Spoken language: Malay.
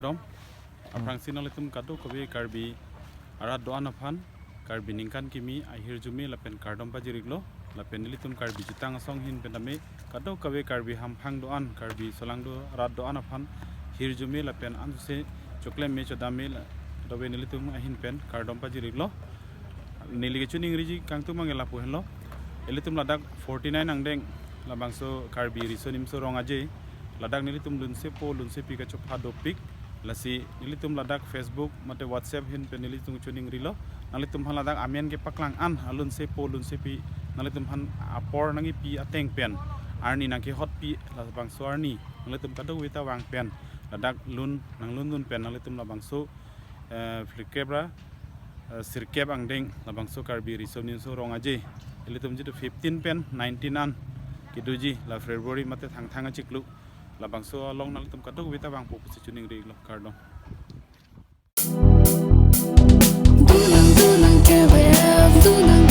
Dom, aprang sinalitum kado kabe karbi arad doan afan karbi ningkan kimi ahir jumi lapen kardom pajiriglo lapen nilitum karbi jitang song hin pendame kado kabe karbi hampang doan karbi solangdo arad doan afan hir jumi lapen anse choklem me chodame dobe nilitum ahin pen kardom pajiriglo nilige chuning riji kangtu mangela puhenlo elitum ladak 49 angdeng labangso karbi risonim so rongaje ladak nilitum lunse po lunse pika chop hadopik lasi nilitum ladak Facebook mate WhatsApp hin pe nilitum chuning rilo nalitum han ladak amen ke paklang an alun se po lun se pi nalitum han apor nangi pi ateng pen arni nangke hot pi labang so arni nalitum kadu wita wang pen ladak lun nang lun pen nalitum labang so flikebra sirkeb angdeng labang so karbi risom nin so rongaje nilitum jitu 15 pen 19 an kiduji la February mate thang chiklu labang so long nalitum kadu wita wang po chuning ri lo kardom Dunang dunang kebab, dunang